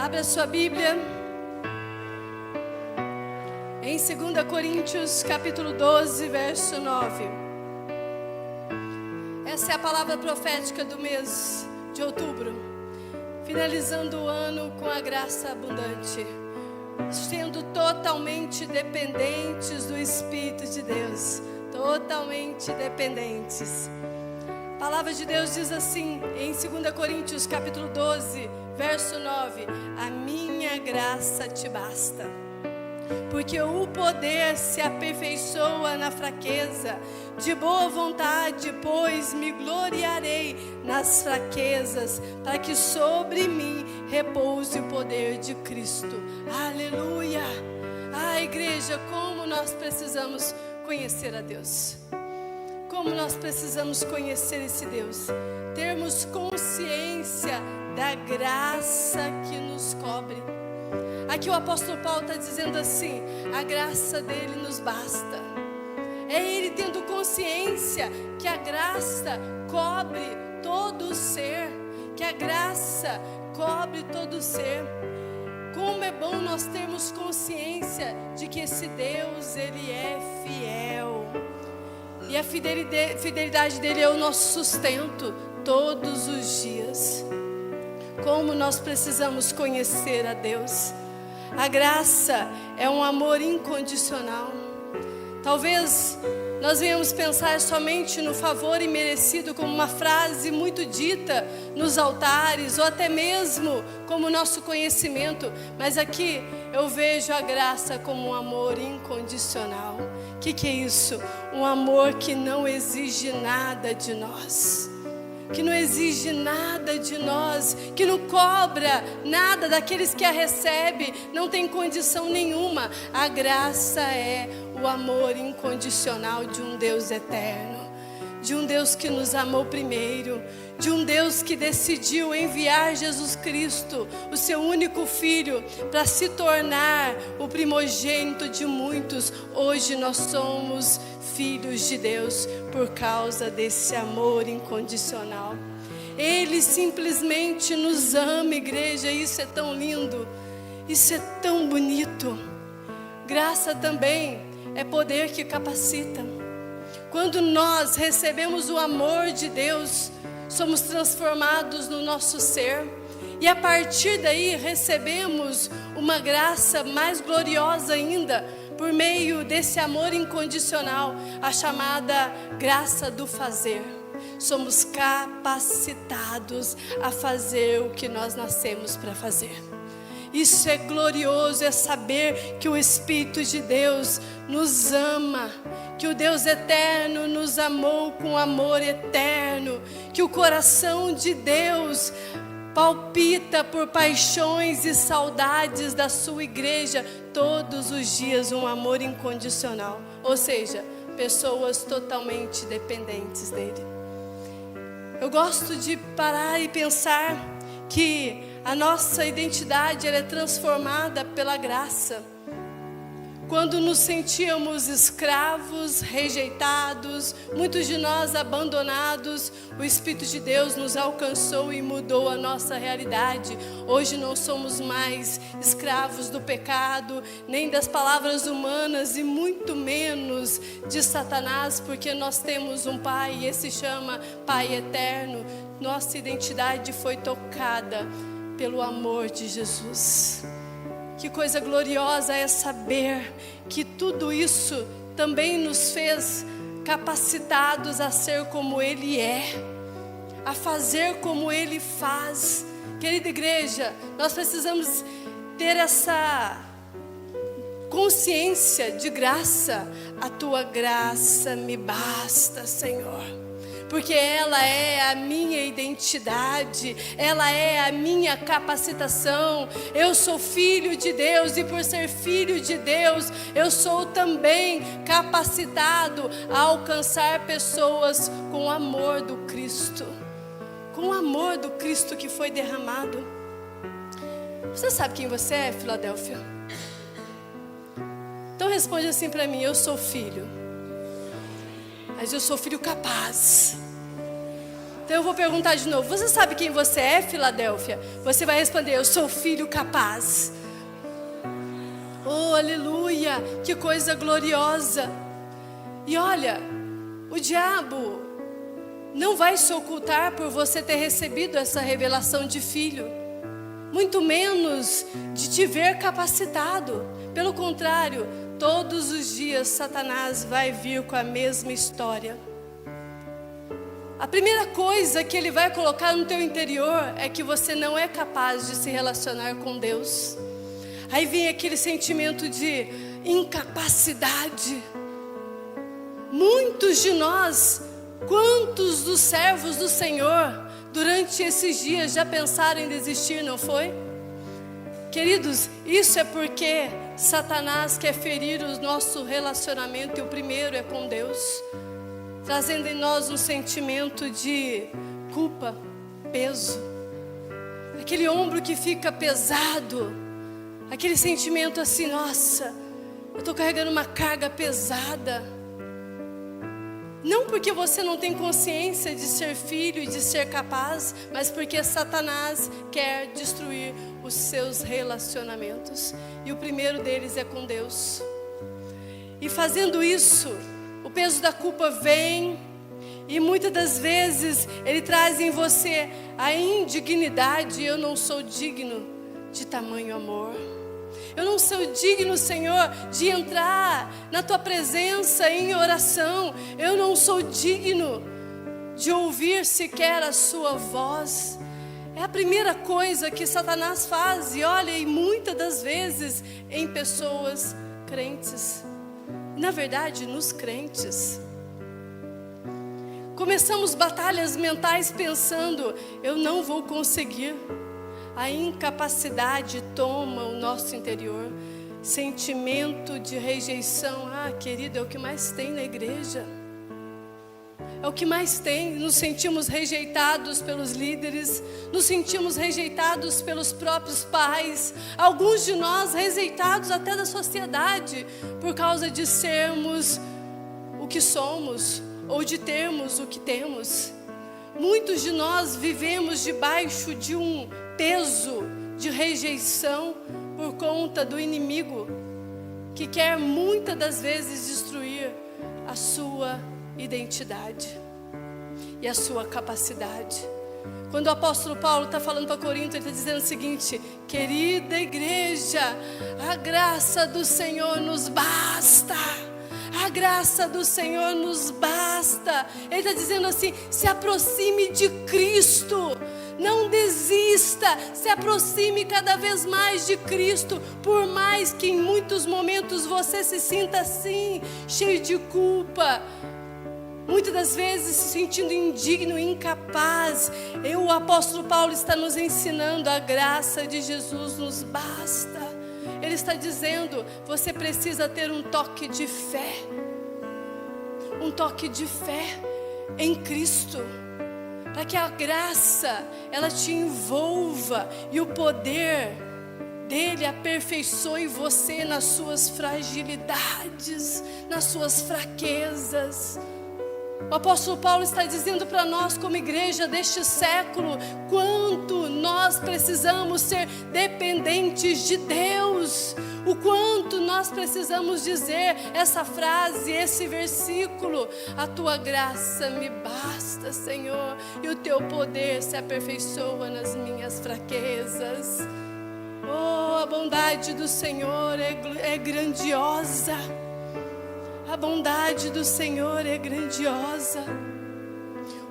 Abra sua Bíblia em 2 Coríntios capítulo 12, verso 9. Essa é a palavra profética do mês de outubro, finalizando o ano com a graça abundante, sendo totalmente dependentes do Espírito de Deus, totalmente dependentes. A palavra de Deus diz assim, em 2 Coríntios capítulo 12, verso 9: a minha graça te basta, porque o poder se aperfeiçoa na fraqueza. De boa vontade, pois, me gloriarei nas fraquezas, para que sobre mim repouse o poder de Cristo. Aleluia! Ah, igreja, como nós precisamos conhecer a Deus. Como nós precisamos conhecer esse Deus. Termos consciência da graça que nos cobre. Aqui o apóstolo Paulo está dizendo assim: a graça dele nos basta. É ele tendo consciência que a graça cobre todo o ser, que a graça cobre todo o ser. Como é bom nós termos consciência de que esse Deus, ele é fiel. E a fidelidade dele é o nosso sustento todos os dias. Como nós precisamos conhecer a Deus. A graça é um amor incondicional. Talvez nós venhamos pensar somente no favor imerecido como uma frase muito dita nos altares, ou até mesmo como nosso conhecimento. Mas aqui eu vejo a graça como um amor incondicional. O que é isso? Um amor que não exige nada de nós. Que não exige nada de nós, que não cobra nada daqueles que a recebem, não tem condição nenhuma. A graça é o amor incondicional de um Deus eterno, de um Deus que nos amou primeiro, de um Deus que decidiu enviar Jesus Cristo, o seu único Filho, para se tornar o primogênito de muitos. Hoje nós somos filhos de Deus por causa desse amor incondicional. Ele simplesmente nos ama, igreja. Isso é tão lindo, isso é tão bonito. Graça também é poder que capacita. Quando nós recebemos o amor de Deus, somos transformados no nosso ser. E a partir daí recebemos uma graça mais gloriosa ainda, por meio desse amor incondicional, a chamada graça do fazer. Somos capacitados a fazer o que nós nascemos para fazer. Isso é glorioso, é saber que o Espírito de Deus nos ama, que o Deus eterno nos amou com amor eterno, que o coração de Deus palpita por paixões e saudades da sua igreja todos os dias, um amor incondicional. Ou seja, pessoas totalmente dependentes dele. Eu gosto de parar e pensar que a nossa identidade ela é transformada pela graça. Quando nos sentíamos escravos, rejeitados, muitos de nós abandonados, o Espírito de Deus nos alcançou e mudou a nossa realidade. Hoje não somos mais escravos do pecado, nem das palavras humanas e muito menos de Satanás, porque nós temos um Pai e esse chama Pai Eterno. Nossa identidade foi tocada pelo amor de Jesus. Que coisa gloriosa é saber que tudo isso também nos fez capacitados a ser como Ele é, a fazer como Ele faz. Querida igreja, nós precisamos ter essa consciência de graça. A tua graça me basta, Senhor. Porque ela é a minha identidade, ela é a minha capacitação. Eu sou filho de Deus e por ser filho de Deus, eu sou também capacitado a alcançar pessoas com o amor do Cristo. Com o amor do Cristo que foi derramado. Você sabe quem você é, Filadélfia? Então responde assim para mim: eu sou filho. Mas eu sou filho capaz. Então eu vou perguntar de novo: você sabe quem você é, Filadélfia? Você vai responder: eu sou filho capaz. Oh, aleluia, que coisa gloriosa. E olha, o diabo não vai se ocultar por você ter recebido essa revelação de filho, muito menos de te ver capacitado. Pelo contrário, todos os dias Satanás vai vir com a mesma história. A primeira coisa que ele vai colocar no teu interior é que você não é capaz de se relacionar com Deus. Aí vem aquele sentimento de incapacidade. Muitos de nós, quantos dos servos do Senhor, durante esses dias já pensaram em desistir, não foi? Queridos, isso é porque Satanás quer ferir o nosso relacionamento, e o primeiro é com Deus, trazendo em nós um sentimento de culpa, peso, aquele ombro que fica pesado, aquele sentimento assim: nossa, eu estou carregando uma carga pesada. Não porque você não tem consciência de ser filho e de ser capaz, mas porque Satanás quer destruir os seus relacionamentos. E o primeiro deles é com Deus. E fazendo isso, o peso da culpa vem, e muitas das vezes ele traz em você a indignidade: eu não sou digno de tamanho amor. Eu não sou digno, Senhor, de entrar na Tua presença em oração. Eu não sou digno de ouvir sequer a Sua voz. É a primeira coisa que Satanás faz. E olha, e muitas das vezes em pessoas crentes. Na verdade, nos crentes. Começamos batalhas mentais pensando: eu não vou conseguir. A incapacidade toma o nosso interior. Sentimento de rejeição. Ah, querido, é o que mais tem na igreja. É o que mais tem. Nos sentimos rejeitados pelos líderes. Nos sentimos rejeitados pelos próprios pais. Alguns de nós rejeitados até da sociedade, por causa de sermos o que somos, ou de termos o que temos. Muitos de nós vivemos debaixo de um peso de rejeição por conta do inimigo, que quer muitas das vezes destruir a sua identidade e a sua capacidade. Quando o apóstolo Paulo está falando para Corinto, ele está dizendo o seguinte: querida igreja, a graça do Senhor nos basta. A graça do Senhor nos basta. Ele está dizendo assim: se aproxime de Cristo. Não desista, se aproxime cada vez mais de Cristo. Por mais que em muitos momentos você se sinta assim, cheio de culpa, muitas das vezes se sentindo indigno, incapaz, o apóstolo Paulo está nos ensinando: a graça de Jesus nos basta. Ele está dizendo: você precisa ter um toque de fé. Um toque de fé em Cristo, para que a graça, ela te envolva e o poder dele aperfeiçoe você nas suas fragilidades, nas suas fraquezas. O apóstolo Paulo está dizendo para nós, como igreja deste século, quanto nós precisamos ser dependentes de Deus. O quanto nós precisamos dizer essa frase, esse versículo: a tua graça me basta, Senhor, e o teu poder se aperfeiçoa nas minhas fraquezas. Oh, a bondade do Senhor é grandiosa. A bondade do Senhor é grandiosa.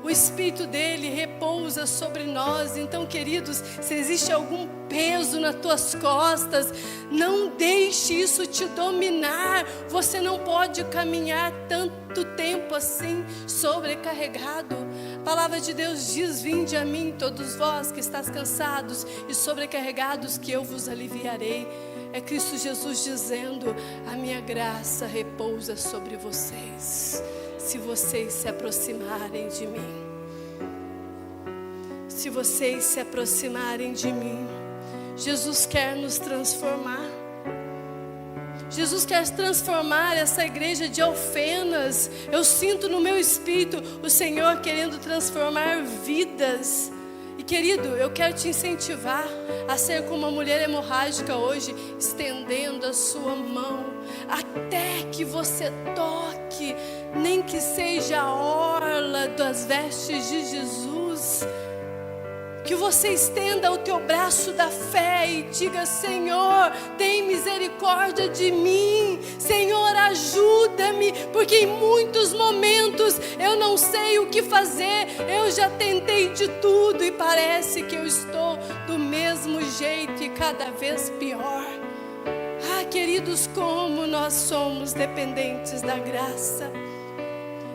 O Espírito dele repousa sobre nós. Então, queridos, se existe algum peso nas tuas costas, não deixe isso te dominar. Você não pode caminhar tanto tempo assim, sobrecarregado. A palavra de Deus diz: vinde a mim todos vós que estáis cansados e sobrecarregados, que eu vos aliviarei. É Cristo Jesus dizendo: a minha graça repousa sobre vocês, se vocês se aproximarem de mim. Se vocês se aproximarem de mim. Jesus quer nos transformar. Jesus quer transformar essa igreja de Alfenas. Eu sinto no meu espírito o Senhor querendo transformar vidas. E querido, eu quero te incentivar a ser como uma mulher hemorrágica hoje, estendendo a sua mão, até que você toque, nem que seja a orla das vestes de Jesus. Que você estenda o teu braço da fé e diga: Senhor, tem misericórdia de mim. Senhor, ajuda-me, porque em muitos momentos eu não sei o que fazer. Eu já tentei de tudo e parece que eu estou do mesmo jeito e cada vez pior. Ah, queridos, como nós somos dependentes da graça.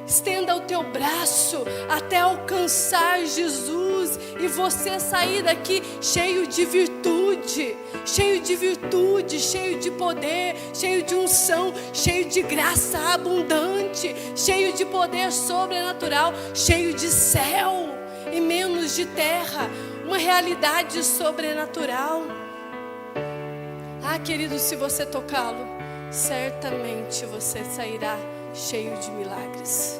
Estenda o teu braço até alcançar Jesus e você sair daqui cheio de virtude, cheio de poder, cheio de unção, cheio de graça abundante, cheio de poder sobrenatural, cheio de céu e menos de terra, uma realidade sobrenatural. Ah, querido, se você tocá-lo, certamente você sairá cheio de milagres.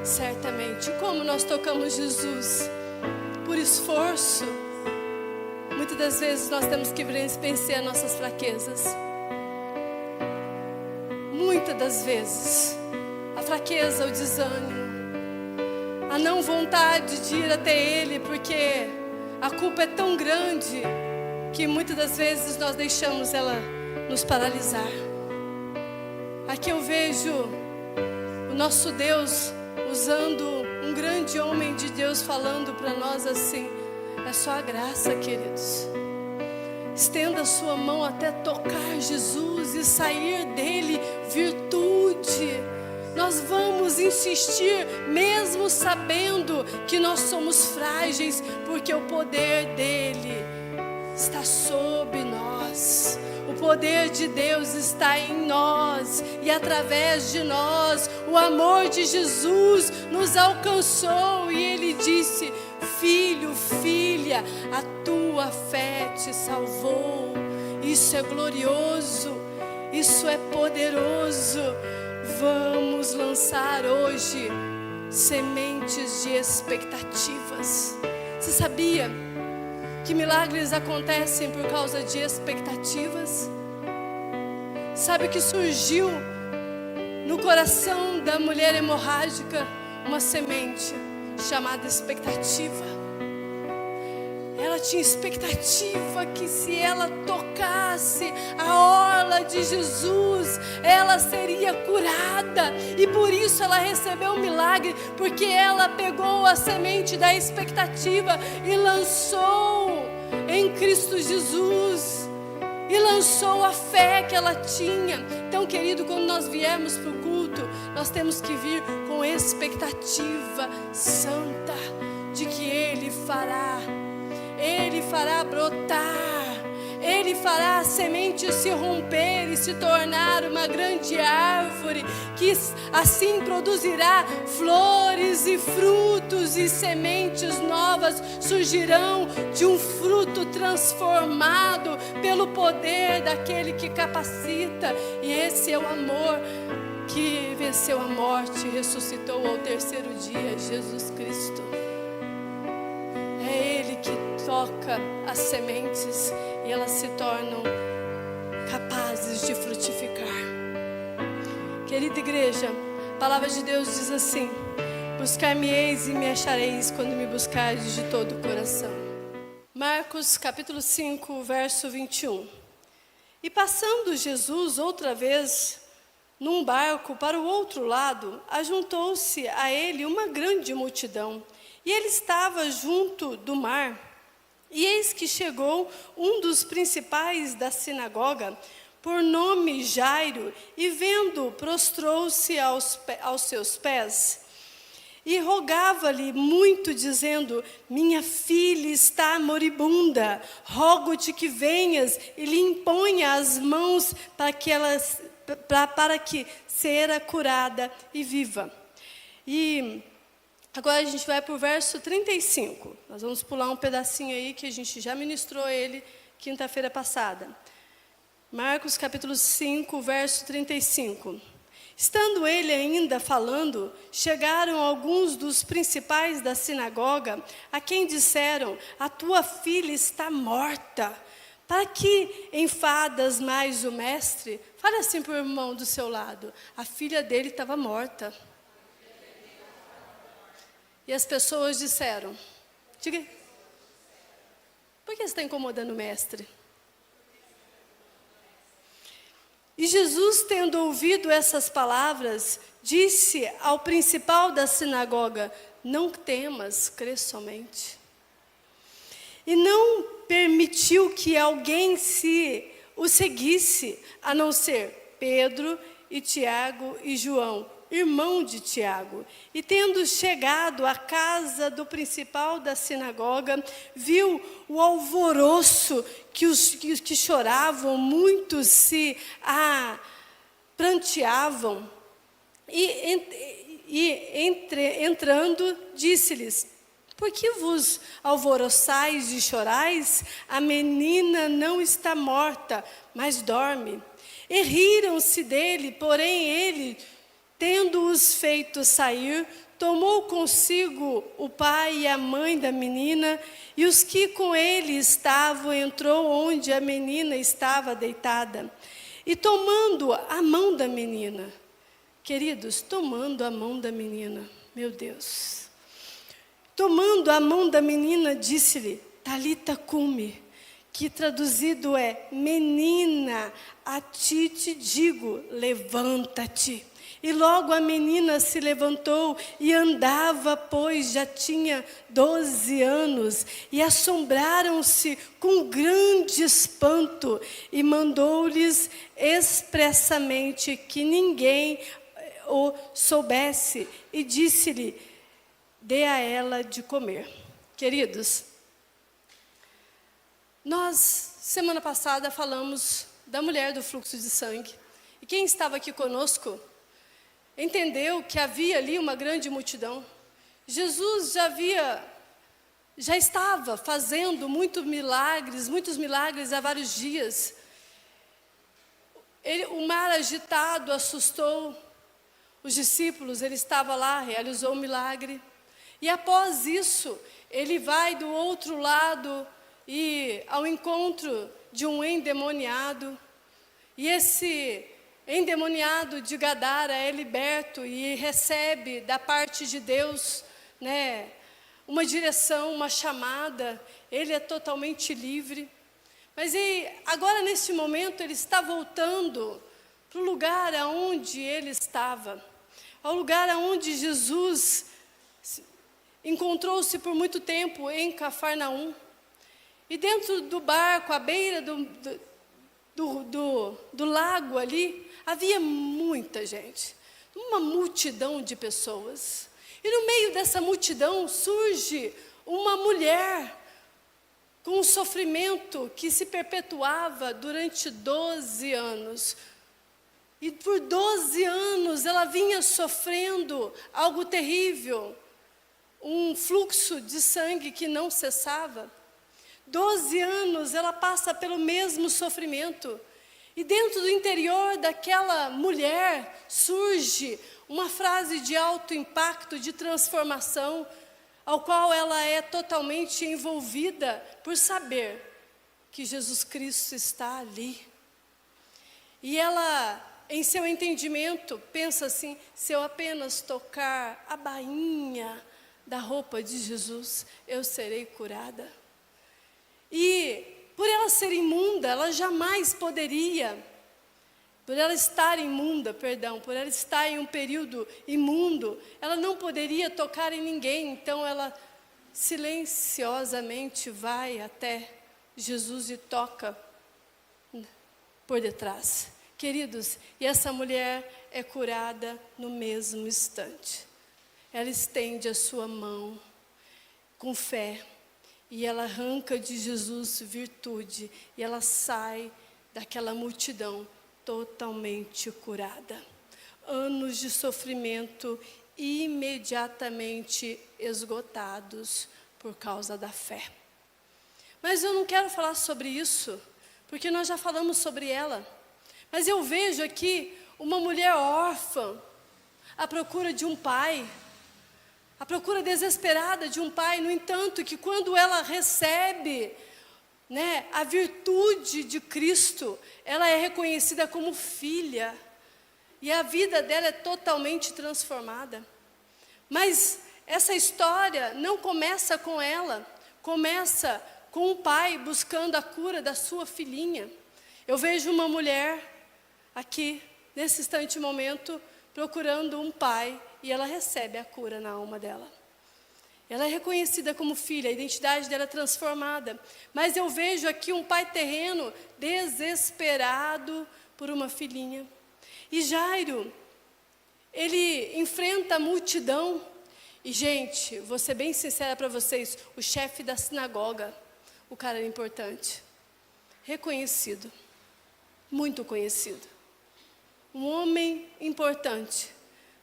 Certamente. Como nós tocamos Jesus? Por esforço. Muitas das vezes nós temos que vencer nossas fraquezas. Muitas das vezes a fraqueza, o desânimo, a não vontade de ir até Ele, porque a culpa é tão grande que muitas das vezes nós deixamos ela nos paralisar. Aqui eu vejo o nosso Deus usando um grande homem de Deus falando para nós assim: é só a graça, queridos. Estenda a sua mão até tocar Jesus e sair dele virtude. Nós vamos insistir, mesmo sabendo que nós somos frágeis, porque o poder dele está sobre nós. O poder de Deus está em nós e através de nós o amor de Jesus nos alcançou e Ele disse: filho, filha, a tua fé te salvou. Isso é glorioso, isso é poderoso. Vamos lançar hoje sementes de expectativas. Você sabia que milagres acontecem por causa de expectativas? Sabe o que surgiu no coração da mulher hemorrágica? Uma semente chamada expectativa. Ela tinha expectativa que se ela tocasse a orla de Jesus, ela seria curada. E por isso ela recebeu um milagre, porque ela pegou a semente da expectativa e lançou em Cristo Jesus. E lançou a fé que ela tinha. Então, querido, quando nós viermos para o culto, nós temos que vir com expectativa santa de que Ele fará brotar, Ele fará a semente se romper e se tornar uma grande árvore, que assim produzirá flores e frutos, e sementes novas surgirão de um fruto transformado pelo poder daquele que capacita. E esse é o amor que venceu a morte e ressuscitou ao terceiro dia, Jesus Cristo. É Ele que toca as sementes e elas se tornam capazes de frutificar. Querida igreja, a palavra de Deus diz assim: buscar-me-eis e me achareis quando me buscardes de todo o coração. Marcos capítulo 5, verso 21. E passando Jesus outra vez num barco para o outro lado, ajuntou-se a ele uma grande multidão, e ele estava junto do mar. E eis que chegou um dos principais da sinagoga, por nome Jairo, e vendo, prostrou-se aos seus pés, e rogava-lhe muito, dizendo: minha filha está moribunda, rogo-te que venhas e lhe imponha as mãos para que seja curada e viva. E agora a gente vai para o verso 35. Nós vamos pular um pedacinho aí que a gente já ministrou ele quinta-feira passada. Marcos capítulo 5, verso 35. Estando ele ainda falando, chegaram alguns dos principais da sinagoga, a quem disseram: a tua filha está morta. Para que enfadas mais o mestre? Fale assim para o irmão do seu lado. A filha dele estava morta. E as pessoas disseram: diga, por que você está incomodando o mestre? E Jesus, tendo ouvido essas palavras, disse ao principal da sinagoga: não temas, crê somente. E não permitiu que alguém o seguisse, a não ser Pedro e Tiago e João, irmão de Tiago. E tendo chegado à casa do principal da sinagoga, viu o alvoroço, que choravam, muitos se pranteavam. Entrando, disse-lhes: por que vos alvoroçais e chorais? A menina não está morta, mas dorme. E riram-se dele, porém ele, tendo-os feito sair, tomou consigo o pai e a mãe da menina, e os que com ele estavam, entrou onde a menina estava deitada. E tomando a mão da menina, queridos, tomando a mão da menina, meu Deus. Tomando a mão da menina, disse-lhe: Talita cumi, que traduzido é: menina, a ti te digo, levanta-te. E logo a menina se levantou e andava, pois já tinha 12 anos. E assombraram-se com grande espanto. E mandou-lhes expressamente que ninguém o soubesse. E disse-lhe: dê a ela de comer. Queridos, nós, semana passada, falamos da mulher do fluxo de sangue. E quem estava aqui conosco entendeu que havia ali uma grande multidão. Jesus já estava fazendo muitos milagres há vários dias. O mar agitado assustou os discípulos, ele estava lá, realizou um milagre. E após isso, ele vai do outro lado e ao encontro de um endemoniado. E esse endemoniado de Gadara é liberto e recebe da parte de Deus, uma direção, uma chamada. Ele é totalmente livre. Mas agora, nesse momento, ele está voltando para o lugar aonde ele estava, ao lugar aonde Jesus encontrou-se por muito tempo, em Cafarnaum. E dentro do barco, à beira do lago ali, havia muita gente, uma multidão de pessoas. E no meio dessa multidão surge uma mulher com um sofrimento que se perpetuava durante 12 anos. E por 12 anos ela vinha sofrendo algo terrível, um fluxo de sangue que não cessava. 12 anos ela passa pelo mesmo sofrimento. E dentro do interior daquela mulher surge uma frase de alto impacto, de transformação, ao qual ela é totalmente envolvida por saber que Jesus Cristo está ali. E ela, em seu entendimento, pensa assim: se eu apenas tocar a bainha da roupa de Jesus, eu serei curada. E por ela ser imunda, ela jamais poderia, por ela estar em um período imundo, ela não poderia tocar em ninguém. Então ela silenciosamente vai até Jesus e toca por detrás. Queridos, e essa mulher é curada no mesmo instante. Ela estende a sua mão com fé e ela arranca de Jesus virtude e ela sai daquela multidão totalmente curada. Anos de sofrimento imediatamente esgotados por causa da fé. Mas eu não quero falar sobre isso, porque nós já falamos sobre ela. Mas eu vejo aqui uma mulher órfã, à procura de um pai, à procura desesperada de um pai. No entanto, que quando ela recebe, né, a virtude de Cristo, ela é reconhecida como filha, e a vida dela é totalmente transformada. Mas essa história não começa com ela, começa com o pai buscando a cura da sua filhinha. Eu vejo uma mulher aqui, nesse instante momento, procurando um pai, e ela recebe a cura na alma dela. Ela é reconhecida como filha, a identidade dela é transformada. Mas eu vejo aqui um pai terreno desesperado por uma filhinha. E Jairo, ele enfrenta a multidão. E, gente, vou ser bem sincera para vocês, o chefe da sinagoga, o cara era importante, reconhecido, muito conhecido. Um homem importante,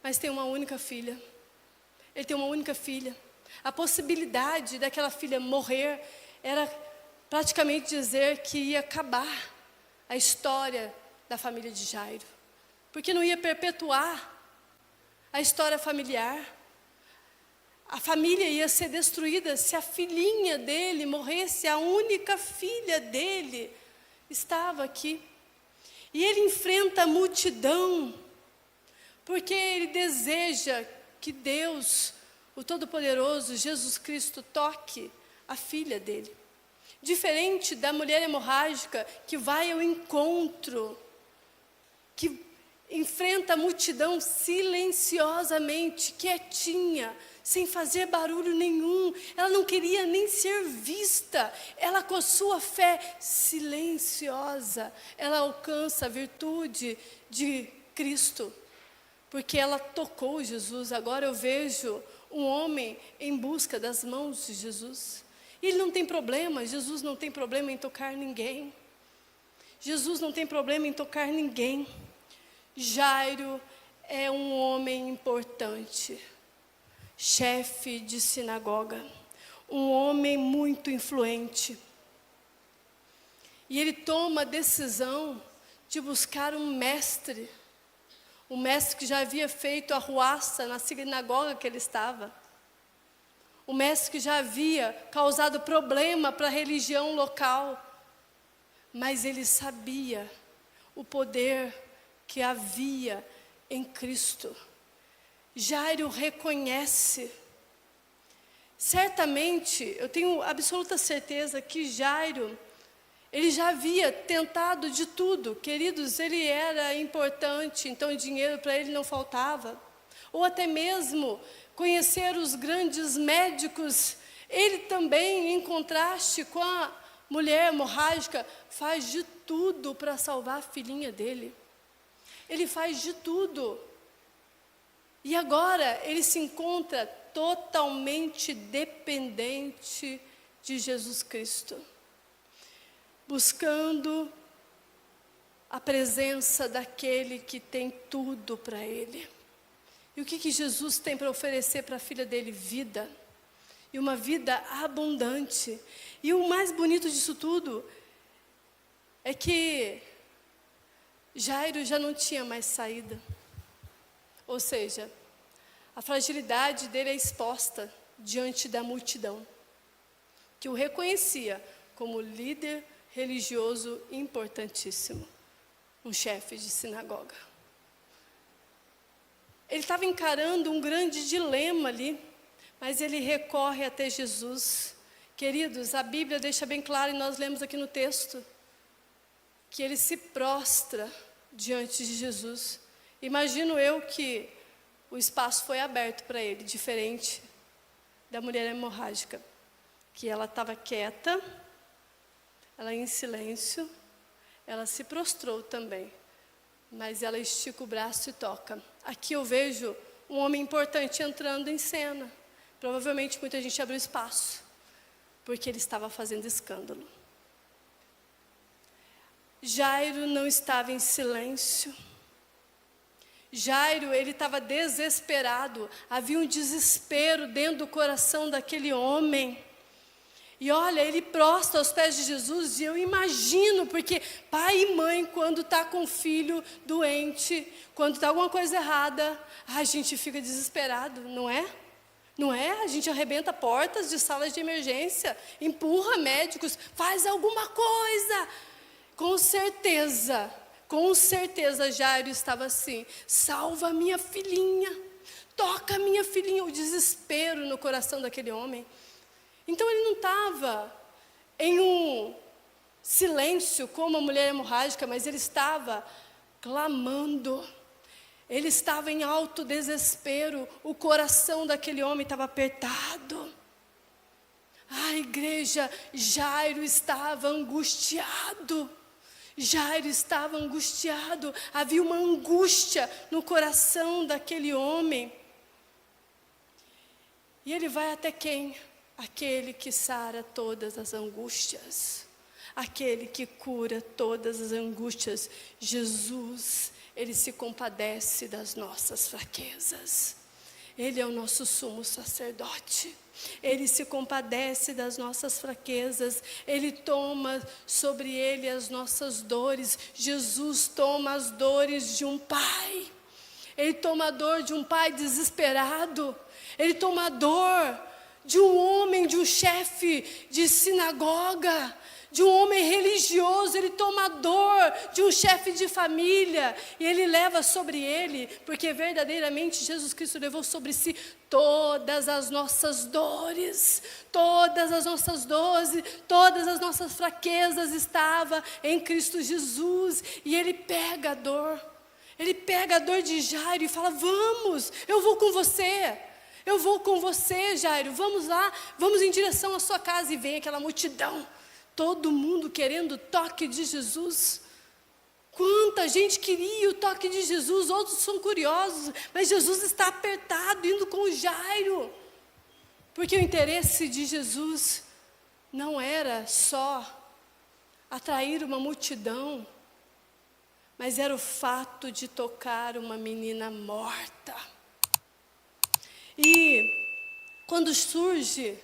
mas tem uma única filha. Ele tem uma única filha. A possibilidade daquela filha morrer era praticamente dizer que ia acabar a história da família de Jairo, porque não ia perpetuar a história familiar. A família ia ser destruída se a filhinha dele morresse, a única filha dele estava aqui. E ele enfrenta a multidão, porque ele deseja que Deus, o Todo-Poderoso, Jesus Cristo, toque a filha dele. Diferente da mulher hemorrágica que vai ao encontro, que enfrenta a multidão silenciosamente, quietinha, sem fazer barulho nenhum. Ela não queria nem ser vista. Ela, com a sua fé silenciosa, ela alcança a virtude de Cristo, porque ela tocou Jesus. Agora eu vejo um homem em busca das mãos de Jesus. Ele não tem problema, Jesus não tem problema em tocar ninguém. Jesus não tem problema em tocar ninguém. Jairo é um homem importante, chefe de sinagoga, um homem muito influente. E ele toma a decisão de buscar um mestre que já havia feito arruaça na sinagoga que ele estava. O mestre que já havia causado problema para a religião local. Mas ele sabia o poder que havia em Cristo. Jairo reconhece. Certamente, eu tenho absoluta certeza que Jairo, ele já havia tentado de tudo. Queridos, ele era importante, então dinheiro para ele não faltava. Ou até mesmo conhecer os grandes médicos. Ele também, em contraste com a mulher hemorrágica, faz de tudo para salvar a filhinha dele. Ele faz de tudo. E agora ele se encontra totalmente dependente de Jesus Cristo, buscando a presença daquele que tem tudo para ele. E o que Jesus tem para oferecer para a filha dele? Vida. E uma vida abundante. E o mais bonito disso tudo é que Jairo já não tinha mais saída. Ou seja, a fragilidade dele é exposta diante da multidão, que o reconhecia como líder religioso importantíssimo, um chefe de sinagoga. Ele estava encarando um grande dilema ali, mas ele recorre até Jesus. Queridos, a Bíblia deixa bem claro, e nós lemos aqui no texto, que ele se prostra diante de Jesus. Imagino eu que o espaço foi aberto para ele, diferente da mulher hemorrágica, que ela estava quieta, ela em silêncio, ela se prostrou também, mas ela estica o braço e toca. Aqui eu vejo um homem importante entrando em cena. Provavelmente muita gente abriu espaço, porque ele estava fazendo escândalo. Jairo não estava em silêncio. Jairo, ele estava desesperado. Havia um desespero dentro do coração daquele homem. E olha, ele prostra aos pés de Jesus, e eu imagino, porque pai e mãe, quando está com o filho doente, quando está alguma coisa errada, a gente fica desesperado, não é? Não é? A gente arrebenta portas de salas de emergência, empurra médicos, faz alguma coisa. Com certeza, Jairo estava assim: salva a minha filhinha, toca a minha filhinha. O desespero no coração daquele homem. Então ele não estava em um silêncio como a mulher hemorrágica, mas ele estava clamando. Ele estava em alto desespero. O coração daquele homem estava apertado. A igreja, Jairo estava angustiado. Jairo estava angustiado. Havia uma angústia no coração daquele homem. E ele vai até quem? Aquele que sara todas as angústias, aquele que cura todas as angústias. Jesus, ele se compadece das nossas fraquezas. Ele é o nosso sumo sacerdote. Ele se compadece das nossas fraquezas. Ele toma sobre ele as nossas dores. Jesus toma as dores de um pai. Ele toma a dor de um pai desesperado. Ele toma a dor de um homem, de um chefe de sinagoga, de um homem religioso. Ele toma a dor de um chefe de família, e ele leva sobre ele, porque verdadeiramente Jesus Cristo levou sobre si todas as nossas dores, todas as nossas dores, todas as nossas fraquezas estavam em Cristo Jesus. E ele pega a dor de Jairo e fala: vamos, eu vou com você. Eu vou com você, Jairo, vamos lá, vamos em direção à sua casa. E vem aquela multidão, todo mundo querendo o toque de Jesus. Quanta gente queria o toque de Jesus, outros são curiosos, mas Jesus está apertado, indo com o Jairo. Porque o interesse de Jesus não era só atrair uma multidão, mas era o fato de tocar uma menina morta. E quando surge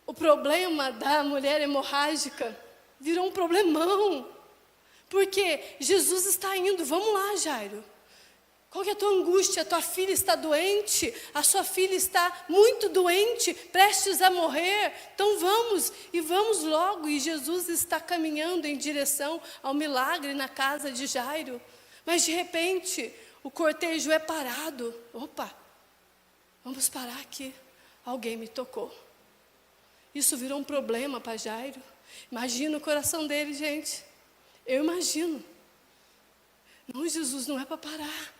o problema da mulher hemorrágica, virou um problemão. Porque Jesus está indo: vamos lá, Jairo. Qual que é a tua angústia? A tua filha está doente, a sua filha está muito doente, prestes a morrer. Então vamos, e vamos logo. E Jesus está caminhando em direção ao milagre na casa de Jairo. Mas de repente, o cortejo é parado. Opa! Vamos parar aqui. Alguém me tocou. Isso virou um problema para Jairo. Imagina o coração dele, gente. Eu imagino. Não, Jesus, não é para parar.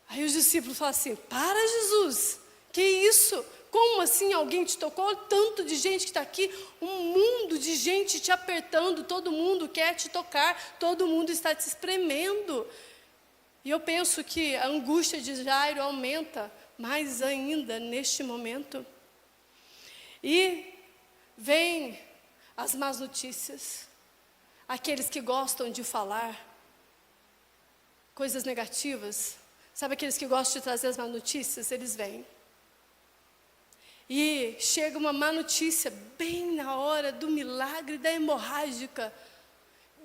Aí os discípulos falam assim: para, Jesus. Que isso? Como assim alguém te tocou? Tanto de gente que está aqui. Um mundo de gente te apertando. Todo mundo quer te tocar. Todo mundo está te espremendo. E eu penso que a angústia de Jairo aumenta mais ainda neste momento. E vem as más notícias. Aqueles que gostam de falar coisas negativas, sabe, aqueles que gostam de trazer as más notícias, eles vêm. E chega uma má notícia bem na hora do milagre da hemorrágica,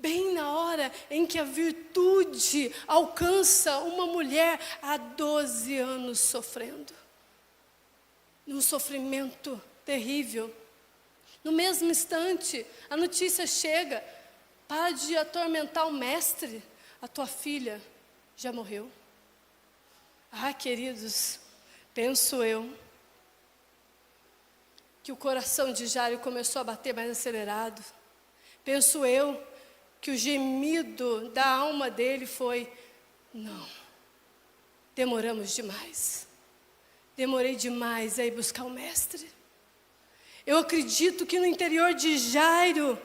bem na hora em que a virtude alcança uma mulher há 12 anos sofrendo, num sofrimento terrível. No mesmo instante, a notícia chega: para de atormentar o mestre, a tua filha já morreu. Ah, queridos, penso eu que o coração de Jairo começou a bater mais acelerado. Penso eu que o gemido da alma dele foi: não, demoramos demais. Demorei demais a ir buscar o mestre. Eu acredito que no interior de Jairo,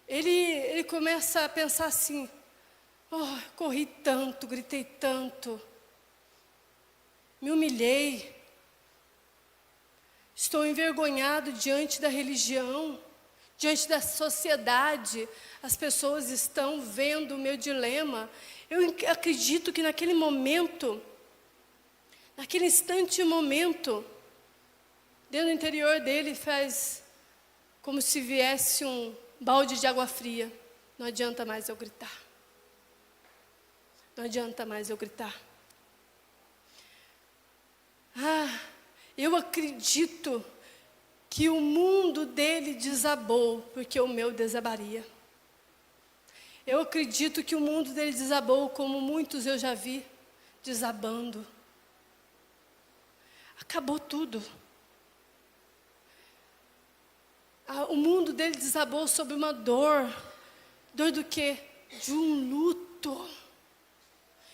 ele começa a pensar assim: oh, corri tanto, gritei tanto, me humilhei, estou envergonhado diante da religião, diante da sociedade. As pessoas estão vendo o meu dilema. Eu acredito que naquele momento, naquele instante momento, dentro do interior dele faz como se viesse um balde de água fria. Não adianta mais eu gritar. Não adianta mais eu gritar. Eu acredito que o mundo dele desabou, porque o meu desabaria. Eu acredito que o mundo dele desabou, como muitos eu já vi desabando. Acabou tudo. O mundo dele desabou sobre uma dor. Dor do quê? De um luto.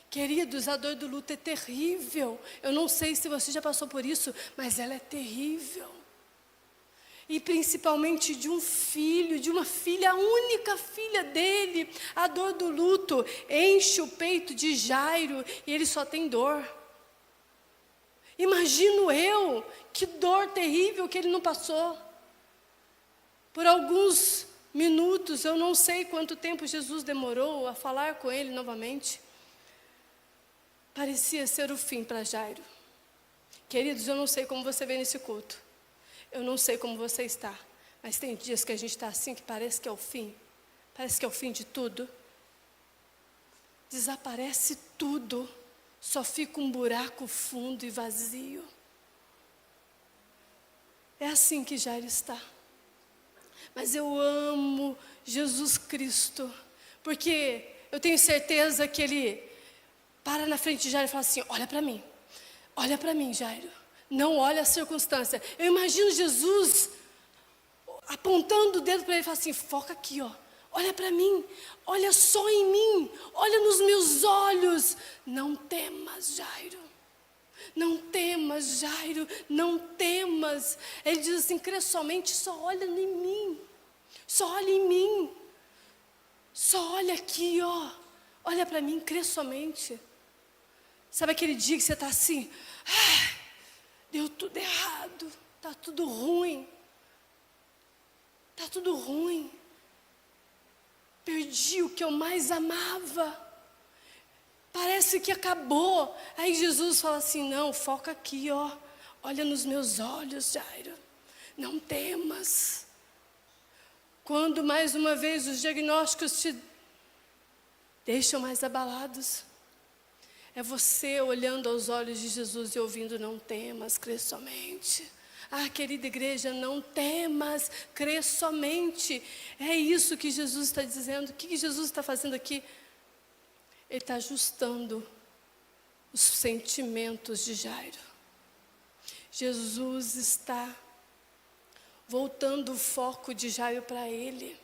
Queridos, a dor do luto é terrível. Eu não sei se você já passou por isso, mas ela é terrível. E principalmente de um filho, de uma filha, a única filha dele. A dor do luto enche o peito de Jairo e ele só tem dor. Imagino eu, que dor terrível que ele não passou. Por alguns minutos, eu não sei quanto tempo Jesus demorou a falar com ele novamente. Parecia ser o fim para Jairo. Queridos, eu não sei como você vê nesse culto. Eu não sei como você está. Mas tem dias que a gente está assim, que parece que é o fim. Parece que é o fim de tudo. Desaparece tudo. Só fica um buraco fundo e vazio. É assim que Jairo está. Mas eu amo Jesus Cristo, porque eu tenho certeza que ele para na frente de Jairo e fala assim: olha para mim, Jairo, não olha a circunstância. Eu imagino Jesus apontando o dedo para ele e fala assim: foca aqui, ó. Olha para mim, olha só em mim, olha nos meus olhos. Não temas, Jairo. Não temas, Jairo, não temas. Ele diz assim: crê somente, só olha em mim. Só olha em mim. Só olha aqui, ó. Olha para mim, crê somente. Sabe aquele dia que você está assim: deu tudo errado, está tudo ruim. Está tudo ruim. Perdi o que eu mais amava. Parece que acabou. Aí Jesus fala assim: não, foca aqui, ó. Olha nos meus olhos, Jairo. Não temas. Quando mais uma vez os diagnósticos te deixam mais abalados, é você olhando aos olhos de Jesus e ouvindo: não temas, crê somente. Querida igreja, não temas, crê somente. É isso que Jesus está dizendo. O que Jesus está fazendo aqui? Ele está ajustando os sentimentos de Jairo. Jesus está voltando o foco de Jairo para ele.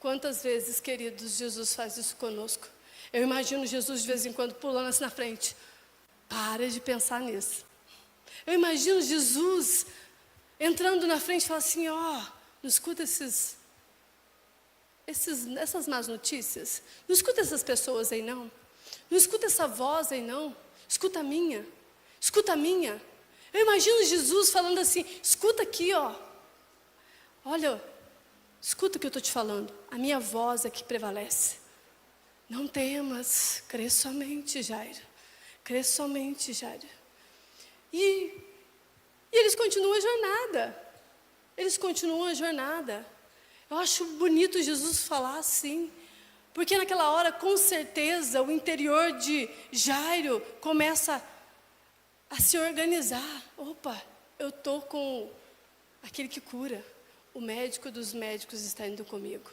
Quantas vezes, queridos, Jesus faz isso conosco? Eu imagino Jesus de vez em quando pulando assim na frente. Para de pensar nisso. Eu imagino Jesus entrando na frente e falando assim: ó, não escuta essas más notícias. Não escuta essas pessoas aí não. Não escuta essa voz aí não. Escuta a minha. Escuta a minha. Eu imagino Jesus falando assim: escuta aqui, ó. Olha, escuta o que eu estou te falando. A minha voz é que prevalece. Não temas, crê somente, Jairo. Crê somente, Jairo. E eles continuam a jornada. Eles continuam a jornada. Eu acho bonito Jesus falar assim, porque naquela hora, com certeza, o interior de Jairo começa a se organizar. Opa, eu estou com aquele que cura. O médico dos médicos está indo comigo.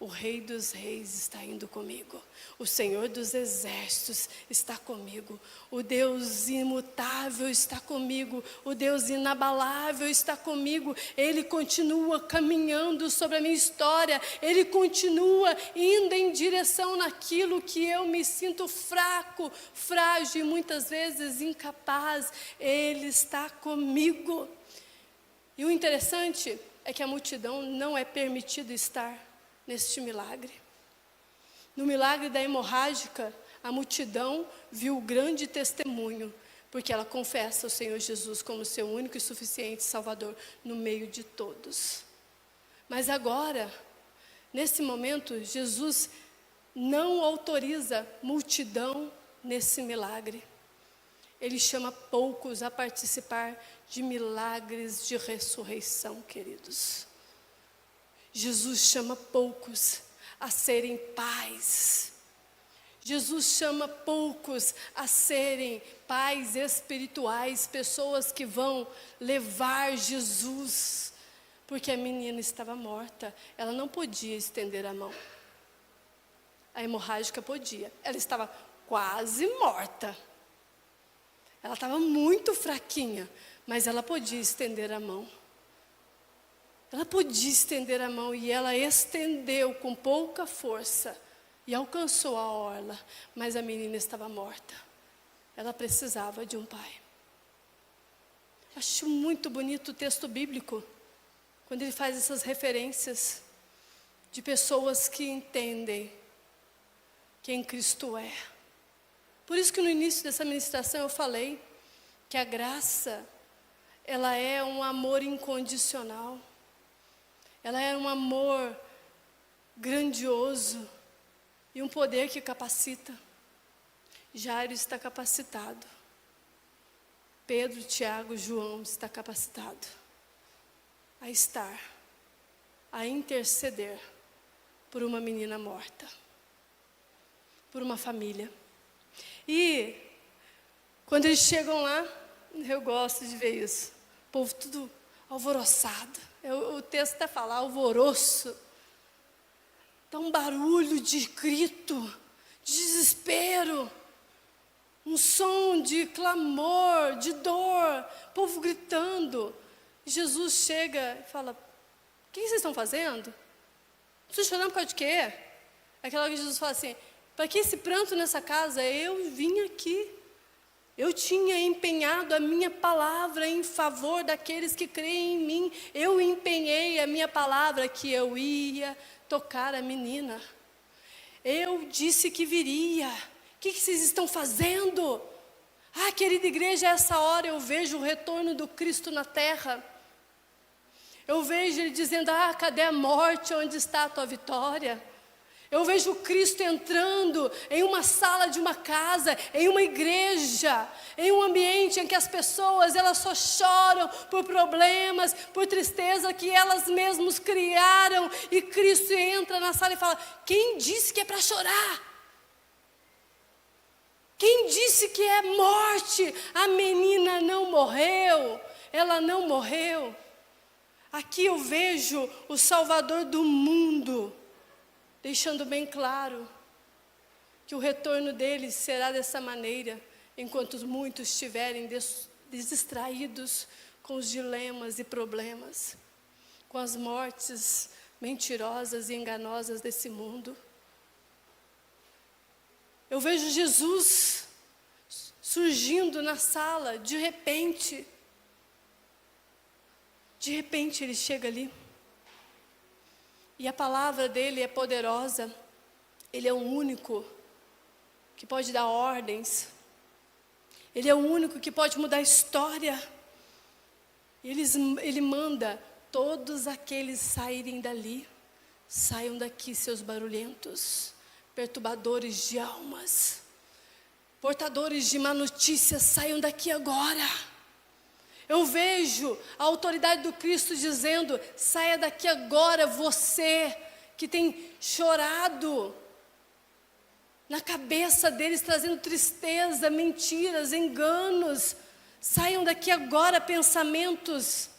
O Rei dos Reis está indo comigo. O Senhor dos Exércitos está comigo. O Deus imutável está comigo. O Deus inabalável está comigo. Ele continua caminhando sobre a minha história. Ele continua indo em direção naquilo que eu me sinto fraco, frágil e muitas vezes incapaz. Ele está comigo. E o interessante é que a multidão não é permitida estar neste milagre. No milagre da hemorrágica, a multidão viu o grande testemunho, porque ela confessa o Senhor Jesus como seu único e suficiente Salvador no meio de todos. Mas agora, nesse momento, Jesus não autoriza multidão nesse milagre. Ele chama poucos a participar de milagres de ressurreição, queridos. Jesus chama poucos a serem pais. Jesus chama poucos a serem pais espirituais, pessoas que vão levar Jesus, porque a menina estava morta, ela não podia estender a mão. A hemorrágica podia, ela estava quase morta. Ela estava muito fraquinha, mas ela podia estender a mão. Ela podia estender a mão e ela estendeu com pouca força e alcançou a orla, mas a menina estava morta. Ela precisava de um pai. Acho muito bonito o texto bíblico, quando ele faz essas referências de pessoas que entendem quem Cristo é. Por isso que no início dessa ministração eu falei que a graça, ela é um amor incondicional. Ela é um amor grandioso e um poder que capacita. Jairo está capacitado. Pedro, Tiago, João está capacitado a estar, a interceder por uma menina morta, por uma família. E quando eles chegam lá, eu gosto de ver isso, o povo tudo alvoroçado. O texto até fala alvoroço. Dá um barulho de grito, de desespero, um som de clamor, de dor, o povo gritando. Jesus chega e fala: o que vocês estão fazendo? Vocês chorando por causa de quê? Aquela hora que Jesus fala assim: para que esse pranto nessa casa? Eu vim aqui. Eu tinha empenhado a minha palavra em favor daqueles que creem em mim. Eu empenhei a minha palavra que eu ia tocar a menina. Eu disse que viria. O que vocês estão fazendo? Ah, querida igreja, essa hora eu vejo o retorno do Cristo na terra. Eu vejo Ele dizendo: ah, cadê a morte? Onde está a tua vitória? Eu vejo Cristo entrando em uma sala de uma casa, em uma igreja, em um ambiente em que as pessoas, elas só choram por problemas, por tristeza que elas mesmas criaram, e Cristo entra na sala e fala: quem disse que é para chorar? Quem disse que é morte? A menina não morreu, ela não morreu. Aqui eu vejo o Salvador do mundo, deixando bem claro que o retorno dele será dessa maneira, enquanto muitos estiverem distraídos com os dilemas e problemas, com as mortes mentirosas e enganosas desse mundo. Eu vejo Jesus surgindo na sala, de repente ele chega ali. E a palavra dele é poderosa. Ele é o único que pode dar ordens. Ele é o único que pode mudar a história. Ele manda todos aqueles saírem dali. Saiam daqui, seus barulhentos, perturbadores de almas, portadores de má notícia, saiam daqui agora. Eu vejo a autoridade do Cristo dizendo: saia daqui agora, você que tem chorado na cabeça deles, trazendo tristeza, mentiras, enganos. Saiam daqui agora pensamentos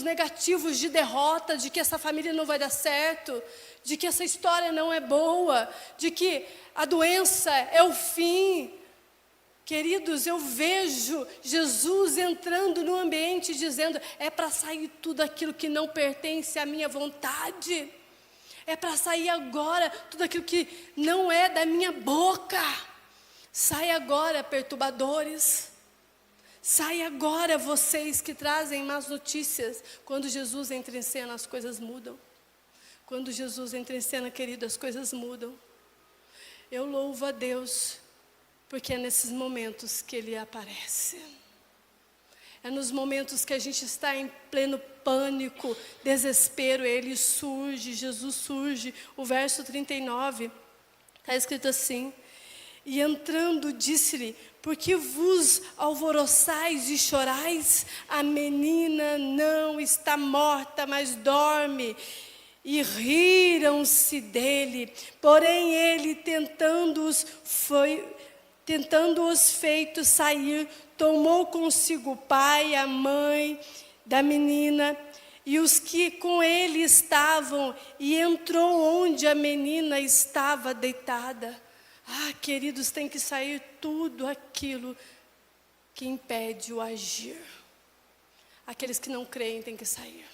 negativos de derrota, de que essa família não vai dar certo, de que essa história não é boa, de que a doença é o fim. Queridos, eu vejo Jesus entrando no ambiente dizendo: é para sair tudo aquilo que não pertence à minha vontade. É para sair agora tudo aquilo que não é da minha boca. Sai agora, perturbadores. Sai agora, vocês que trazem más notícias. Quando Jesus entra em cena, as coisas mudam. Quando Jesus entra em cena, querido, as coisas mudam. Eu louvo a Deus, porque é nesses momentos que Ele aparece. É nos momentos que a gente está em pleno pânico, desespero, Ele surge, Jesus surge. O verso 39, está escrito assim: E entrando, disse-lhe: por que vos alvoroçais e chorais? A menina não está morta, mas dorme. E riram-se dele. Porém ele, tentando-os feito sair, tomou consigo o pai, a mãe da menina e os que com ele estavam, e entrou onde a menina estava deitada. Queridos, tem que sair tudo aquilo que impede o agir. Aqueles que não creem têm que sair.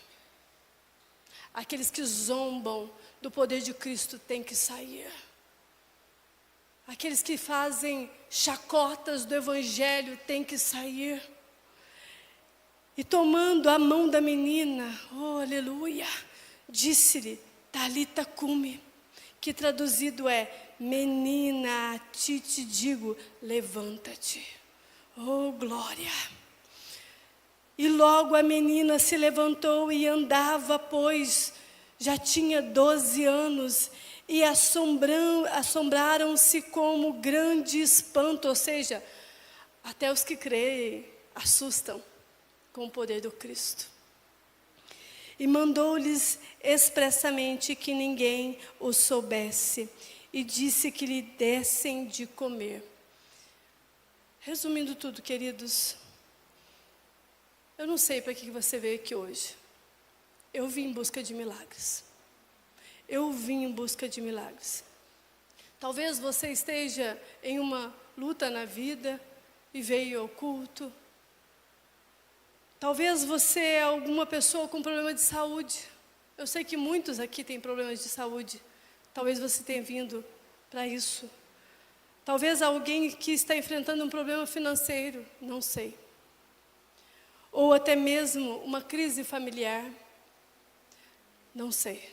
Aqueles que zombam do poder de Cristo têm que sair. Aqueles que fazem chacotas do Evangelho têm que sair. E tomando a mão da menina, aleluia, disse-lhe: Talita cumi, que traduzido é: menina, a ti te digo, levanta-te. Glória! E logo a menina se levantou e andava, pois já tinha 12 anos, e assombraram-se como grande espanto, ou seja, até os que creem assustam com o poder do Cristo. E mandou-lhes expressamente que ninguém o soubesse, e disse que lhe dessem de comer. Resumindo tudo, queridos, eu não sei para que você veio aqui hoje. Eu vim em busca de milagres. Eu vim em busca de milagres. Talvez você esteja em uma luta na vida e veio ao culto. Talvez você é alguma pessoa com problema de saúde. Eu sei que muitos aqui têm problemas de saúde. Talvez você tenha vindo para isso. Talvez alguém que está enfrentando um problema financeiro, não sei. Ou até mesmo uma crise familiar, não sei.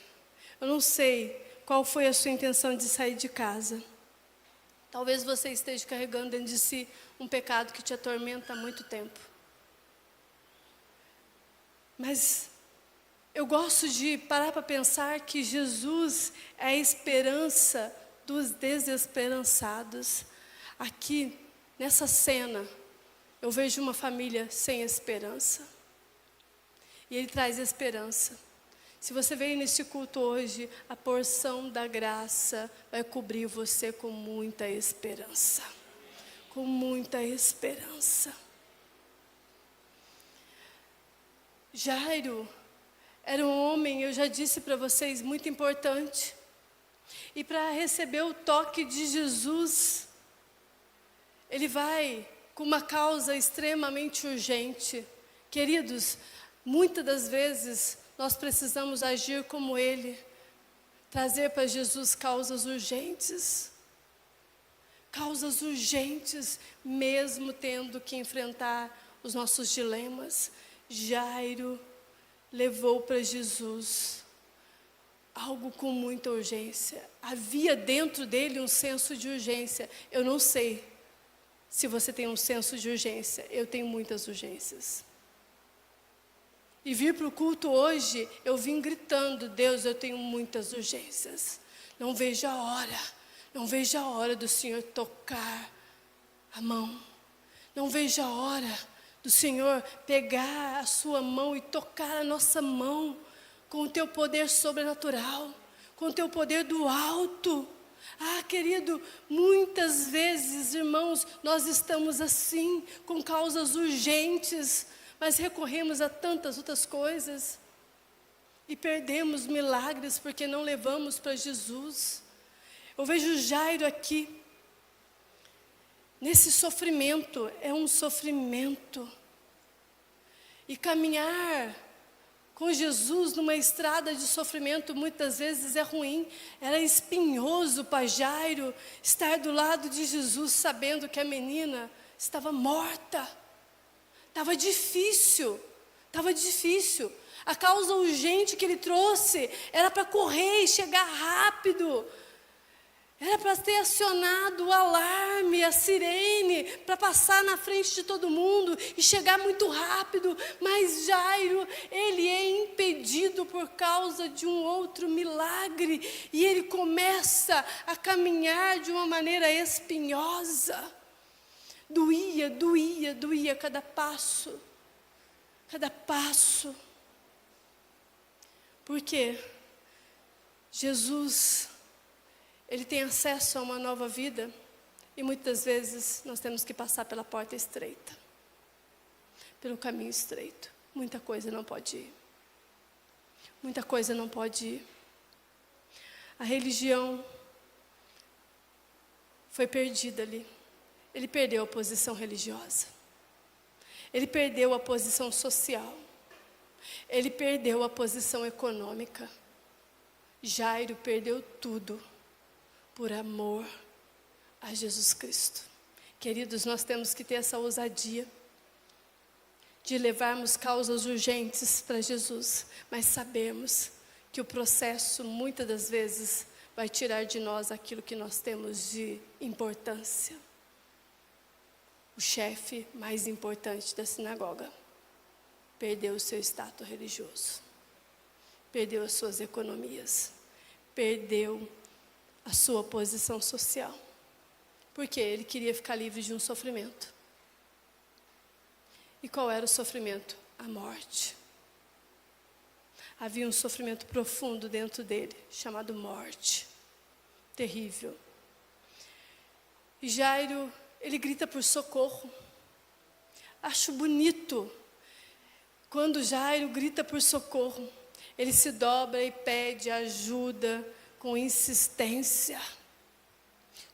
Eu não sei qual foi a sua intenção de sair de casa. Talvez você esteja carregando dentro de si um pecado que te atormenta há muito tempo. Mas eu gosto de parar para pensar que Jesus é a esperança dos desesperançados. Aqui, nessa cena, eu vejo uma família sem esperança. E Ele traz esperança. Se você veio nesse culto hoje, a porção da graça vai cobrir você com muita esperança. Com muita esperança. Jairo era um homem, eu já disse para vocês, muito importante. E para receber o toque de Jesus, ele vai com uma causa extremamente urgente. Queridos, muitas das vezes nós precisamos agir como ele, trazer para Jesus causas urgentes. Causas urgentes, mesmo tendo que enfrentar os nossos dilemas. Jairo levou para Jesus algo com muita urgência. Havia dentro dele um senso de urgência. Eu não sei se você tem um senso de urgência. Eu tenho muitas urgências. E vir para o culto hoje, eu vim gritando: Deus, eu tenho muitas urgências. Não vejo a hora do Senhor tocar a mão. Não vejo a hora do Senhor pegar a sua mão e tocar a nossa mão com o teu poder sobrenatural, com o teu poder do alto. Querido, muitas vezes, irmãos, nós estamos assim, com causas urgentes, mas recorremos a tantas outras coisas e perdemos milagres porque não levamos para Jesus. Eu vejo Jairo aqui. Nesse sofrimento, é um sofrimento. E caminhar com Jesus numa estrada de sofrimento muitas vezes é ruim. Era espinhoso para Jairo estar do lado de Jesus sabendo que a menina estava morta. Estava difícil. A causa urgente que ele trouxe era para correr e chegar rápido. Era para ter acionado o alarme, a sirene, para passar na frente de todo mundo e chegar muito rápido. Mas Jairo, ele é impedido por causa de um outro milagre. E ele começa a caminhar de uma maneira espinhosa. Doía cada passo. Cada passo. Por quê? Jesus, ele tem acesso a uma nova vida e muitas vezes nós temos que passar pela porta estreita, pelo caminho estreito. Muita coisa não pode ir. Muita coisa não pode ir. A religião foi perdida ali. Ele perdeu a posição religiosa. Ele perdeu a posição social. Ele perdeu a posição econômica. Jairo perdeu tudo por amor a Jesus Cristo. Queridos, nós temos que ter essa ousadia de levarmos causas urgentes para Jesus, mas sabemos que o processo, muitas das vezes, vai tirar de nós aquilo que nós temos de importância. O chefe mais importante da sinagoga perdeu o seu status religioso, perdeu as suas economias, perdeu a sua posição social, porque ele queria ficar livre de um sofrimento. E qual era o sofrimento? A morte. Havia um sofrimento profundo dentro dele, chamado morte. Terrível. E Jairo, ele grita por socorro. Acho bonito quando Jairo grita por socorro. Ele se dobra e pede ajuda com insistência.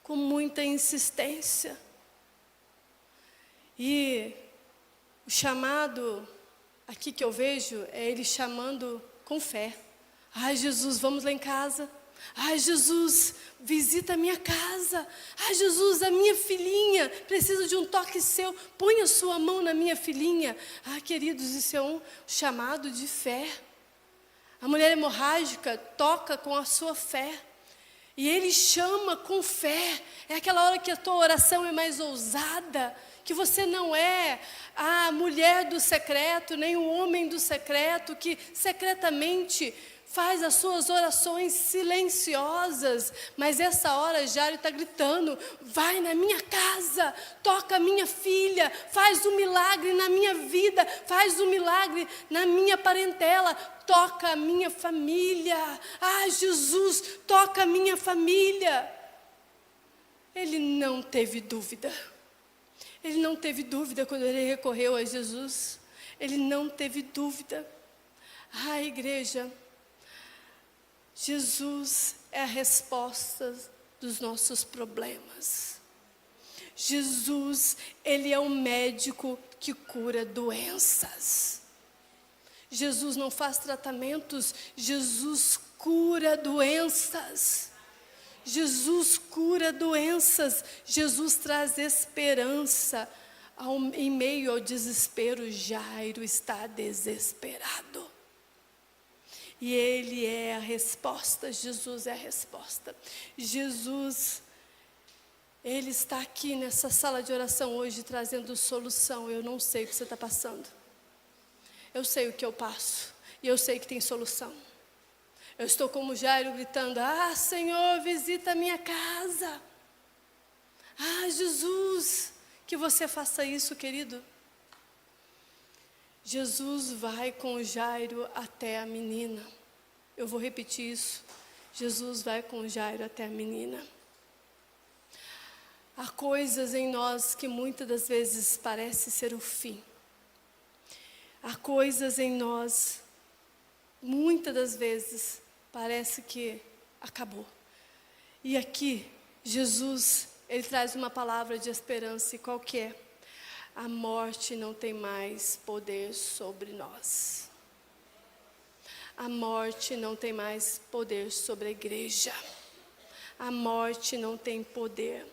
Com muita insistência. E o chamado aqui que eu vejo é ele chamando com fé. Ai, Jesus, vamos lá em casa. Ai, Jesus, visita a minha casa. Ai, Jesus, a minha filhinha precisa de um toque seu. Põe a sua mão na minha filhinha. Ah, queridos, isso é um chamado de fé. A mulher hemorrágica toca com a sua fé. E ele chama com fé. É aquela hora que a tua oração é mais ousada. Que você não é a mulher do secreto, nem o homem do secreto, que secretamente faz as suas orações silenciosas. Mas essa hora Jairo está gritando, vai na minha casa, toca a minha filha, faz um milagre na minha vida, faz um milagre na minha parentela, toca a minha família. Ah, Jesus, toca a minha família. Ele não teve dúvida. Ele não teve dúvida quando ele recorreu a Jesus. Ele não teve dúvida. Ah, igreja, Jesus é a resposta dos nossos problemas. Jesus, ele é o médico que cura doenças. Jesus não faz tratamentos, Jesus cura doenças. Jesus cura doenças, Jesus traz esperança. Em meio ao desespero, Jairo está desesperado. E ele é a resposta, Jesus é a resposta. Jesus, ele está aqui nessa sala de oração hoje trazendo solução. Eu não sei o que você está passando. Eu sei o que eu passo e eu sei que tem solução. Eu estou como Jairo gritando, ah, Senhor, visita a minha casa. Ah, Jesus, que você faça isso, querido. Jesus vai com Jairo até a menina. Eu vou repetir isso. Jesus vai com Jairo até a menina. Há coisas em nós que muitas das vezes parece ser o fim. Há coisas em nós, muitas das vezes, parece que acabou. E aqui, Jesus, ele traz uma palavra de esperança. E qual que é? A morte não tem mais poder sobre nós. A morte não tem mais poder sobre a igreja. A morte não tem poder.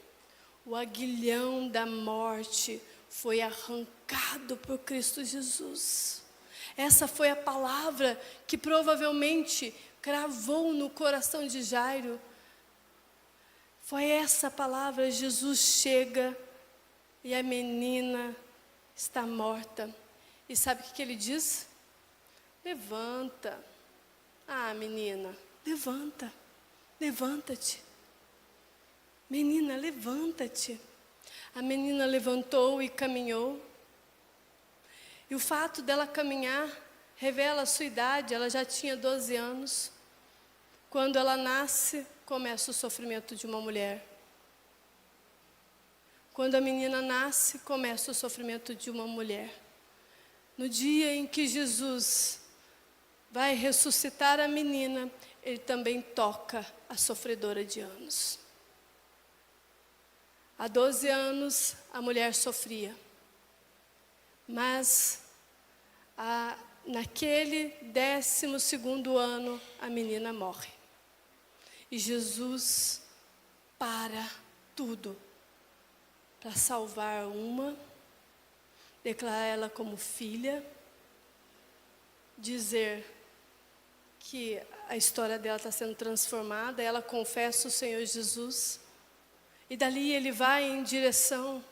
O aguilhão da morte foi arrancado por Cristo Jesus. Essa foi a palavra que provavelmente cravou no coração de Jairo. Foi essa palavra, Jesus chega e a menina está morta. E sabe o que ele diz? Levanta. Ah, menina, levanta. Levanta-te. Menina, levanta-te. A menina levantou e caminhou. E o fato dela caminhar revela a sua idade. Ela já tinha 12 anos. Quando ela nasce, começa o sofrimento de uma mulher. Quando a menina nasce, começa o sofrimento de uma mulher. No dia em que Jesus vai ressuscitar a menina, ele também toca a sofredora de anos. Há 12 anos a mulher sofria, mas naquele 12º ano a menina morre. E Jesus para tudo para salvar uma, declarar ela como filha, dizer que a história dela está sendo transformada, ela confessa o Senhor Jesus, e dali ele vai em direção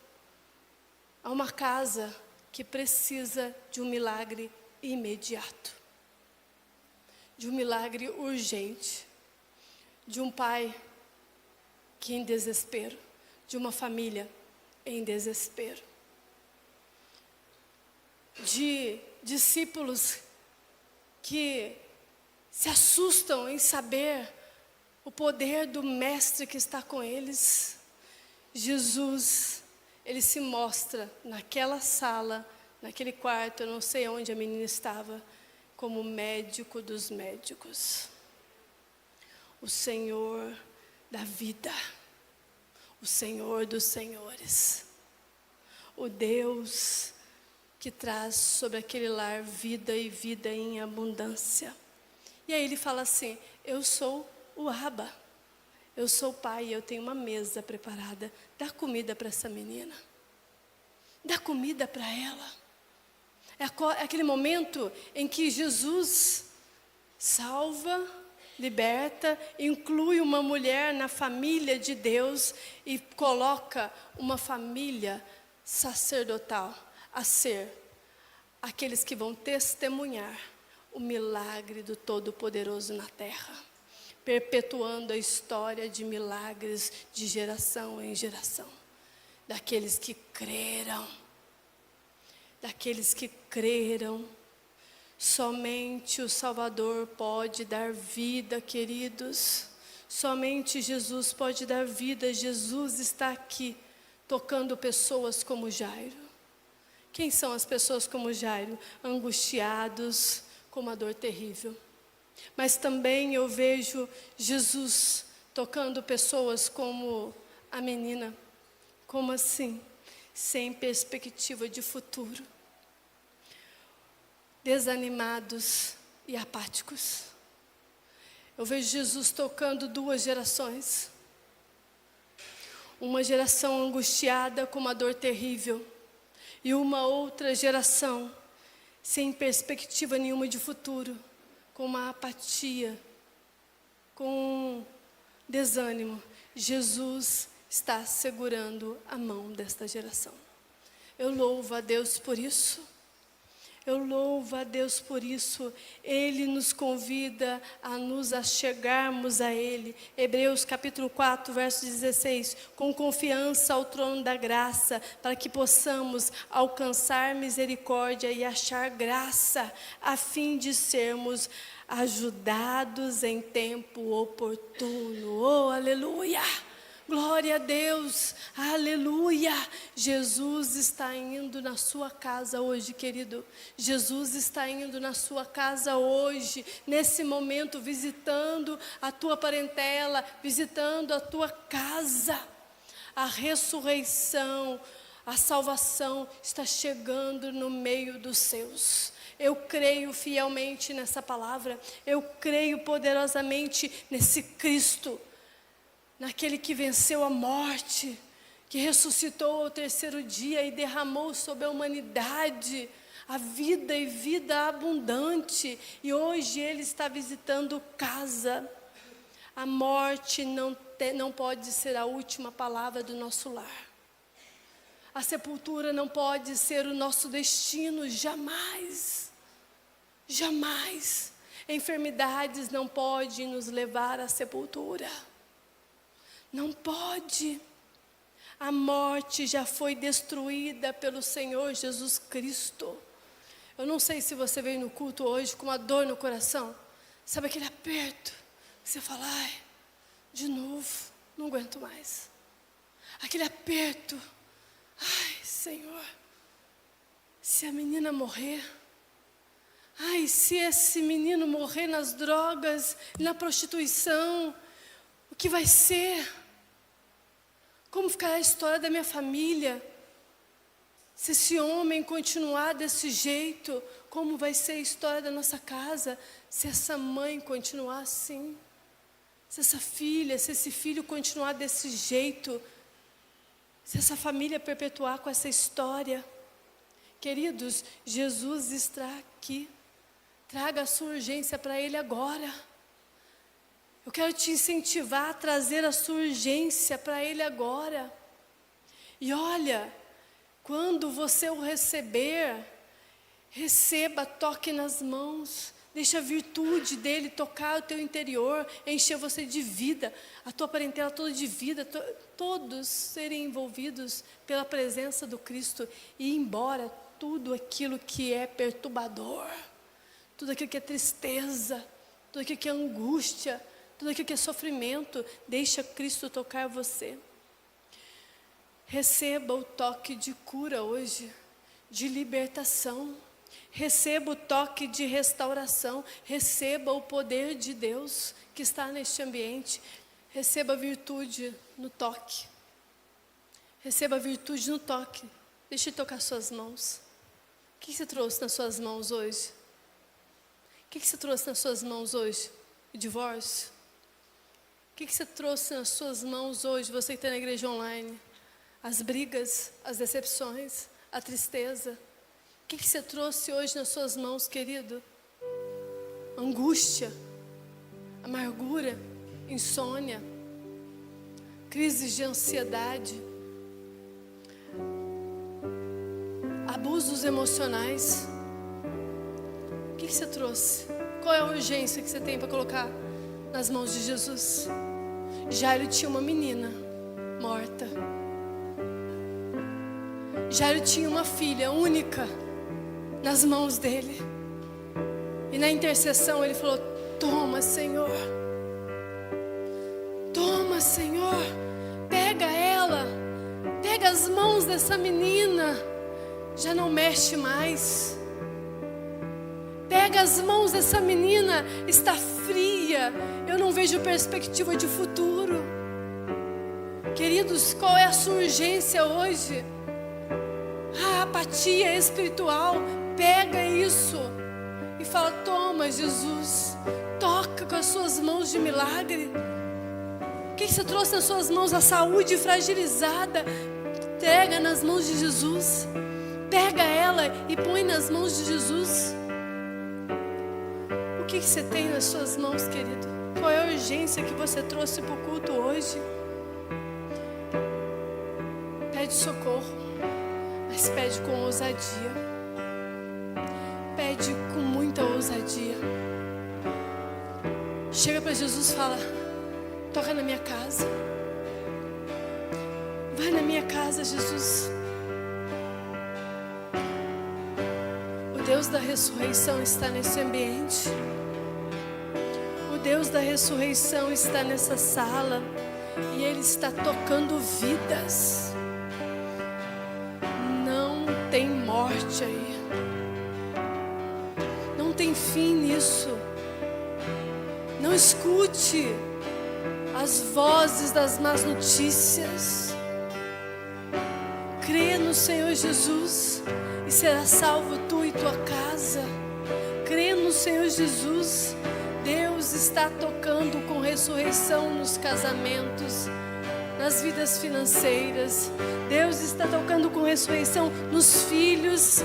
a uma casa que precisa de um milagre imediato, de um milagre urgente, de um pai que em desespero, de uma família em desespero, de discípulos que se assustam em saber o poder do Mestre que está com eles. Jesus, ele se mostra naquela sala, naquele quarto, eu não sei onde a menina estava, como médico dos médicos, o Senhor da vida, o Senhor dos senhores, o Deus que traz sobre aquele lar vida e vida em abundância. E aí ele fala assim: eu sou o Abba, eu sou o pai, eu tenho uma mesa preparada, dá comida para essa menina, dá comida para ela. É aquele momento em que Jesus salva, liberta, inclui uma mulher na família de Deus e coloca uma família sacerdotal a ser aqueles que vão testemunhar o milagre do Todo-Poderoso na terra, perpetuando a história de milagres de geração em geração, daqueles que creram, daqueles que creram. Somente o Salvador pode dar vida, queridos. Somente Jesus pode dar vida. Jesus está aqui tocando pessoas como Jairo. Quem são as pessoas como Jairo? Angustiados, com uma dor terrível. Mas também eu vejo Jesus tocando pessoas como a menina. Como assim? Sem perspectiva de futuro, desanimados e apáticos. Eu vejo Jesus tocando duas gerações. Uma geração angustiada com uma dor terrível, e uma outra geração sem perspectiva nenhuma de futuro, com uma apatia, com desânimo. Jesus está segurando a mão desta geração. Eu louvo a Deus por isso. Eu louvo a Deus por isso. Ele nos convida a nos achegarmos a Ele. Hebreus capítulo 4, verso 16. Com confiança ao trono da graça, para que possamos alcançar misericórdia e achar graça, a fim de sermos ajudados em tempo oportuno. Oh, aleluia! Glória a Deus, aleluia. Jesus está indo na sua casa hoje, querido. Jesus está indo na sua casa hoje, nesse momento, visitando a tua parentela, visitando a tua casa. A ressurreição, a salvação está chegando no meio dos seus. Eu creio fielmente nessa palavra, eu creio poderosamente nesse Cristo, naquele que venceu a morte, que ressuscitou ao terceiro dia e derramou sobre a humanidade a vida e vida abundante. E hoje Ele está visitando casa. A morte não não pode ser a última palavra do nosso lar. A sepultura não pode ser o nosso destino, jamais. Jamais. Enfermidades não podem nos levar à sepultura. Não pode. A morte já foi destruída pelo Senhor Jesus Cristo. Eu não sei se você veio no culto hoje com uma dor no coração. Sabe aquele aperto? Você fala, ai, de novo, não aguento mais. Aquele aperto. Ai, Senhor, se a menina morrer. Ai, se esse menino morrer nas drogas, na prostituição, o que vai ser? Como ficará a história da minha família? Se esse homem continuar desse jeito, como vai ser a história da nossa casa? Se essa mãe continuar assim? Se essa filha, se esse filho continuar desse jeito? Se essa família perpetuar com essa história? Queridos, Jesus está aqui. Traga a sua urgência para Ele agora. Eu quero te incentivar a trazer a sua urgência para Ele agora. E olha, quando você o receber, receba, toque nas mãos. Deixa a virtude dEle tocar o teu interior, encher você de vida, a tua parentela toda de vida, todos serem envolvidos pela presença do Cristo e ir embora tudo aquilo que é perturbador, tudo aquilo que é tristeza, tudo aquilo que é angústia, tudo aquilo que é sofrimento. Deixa Cristo tocar você. Receba o toque de cura hoje, de libertação. Receba o toque de restauração. Receba o poder de Deus que está neste ambiente. Receba a virtude no toque. Receba a virtude no toque. Deixa eu tocar suas mãos. O que você trouxe nas suas mãos hoje? O que você trouxe nas suas mãos hoje? O divórcio? O que você trouxe nas suas mãos hoje, você que está na igreja online? As brigas, as decepções, a tristeza. O que você trouxe hoje nas suas mãos, querido? Angústia, amargura, insônia, crises de ansiedade, abusos emocionais. O que você trouxe? Qual é a urgência que você tem para colocar nas mãos de Jesus? Jairo tinha uma menina morta. Jairo tinha uma filha única nas mãos dele. E na intercessão ele falou: toma, Senhor. Toma, Senhor. Pega ela. Pega as mãos dessa menina. Já não mexe mais. Pega as mãos dessa menina. Está fria. Eu não vejo perspectiva de futuro. Queridos, qual é a sua urgência hoje? A apatia espiritual. Pega isso e fala: toma, Jesus. Toca com as suas mãos de milagre. O que você trouxe nas suas mãos? A saúde fragilizada. Pega nas mãos de Jesus. Pega ela e põe nas mãos de Jesus. O que você tem nas suas mãos, querido? Qual é a urgência que você trouxe para o culto hoje? Pede socorro, mas pede com ousadia. Pede com muita ousadia. Chega para Jesus e fala: toca na minha casa. Vai na minha casa, Jesus. O Deus da ressurreição está nesse ambiente. O Deus da ressurreição está nessa sala. E Ele está tocando vidas. Não tem morte aí. Não tem fim nisso. Não escute as vozes das más notícias. Crê no Senhor Jesus e será salvo tu e tua casa. Crê no Senhor Jesus. Deus está tocando com ressurreição nos casamentos, nas vidas financeiras. Deus está tocando com ressurreição nos filhos.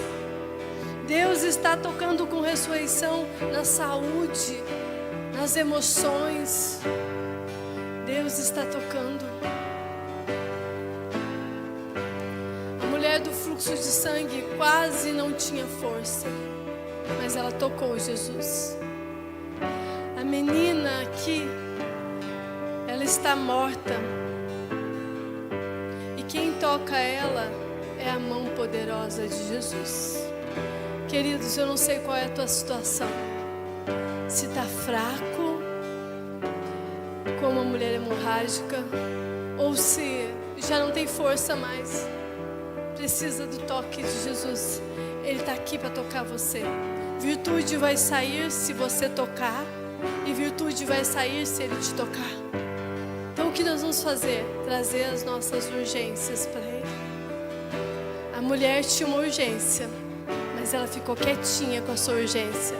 Deus está tocando com ressurreição na saúde, nas emoções. Deus está tocando. A mulher do fluxo de sangue quase não tinha força, mas ela tocou Jesus. A menina aqui, ela está morta. E quem toca ela é a mão poderosa de Jesus. Queridos, eu não sei qual é a tua situação. Se está fraco, como uma mulher hemorrágica, ou se já não tem força mais, precisa do toque de Jesus. Ele está aqui para tocar você. Virtude vai sair se você tocar, e virtude vai sair se Ele te tocar. Então o que nós vamos fazer? Trazer as nossas urgências para Ele. A mulher tinha uma urgência, mas ela ficou quietinha com a sua urgência.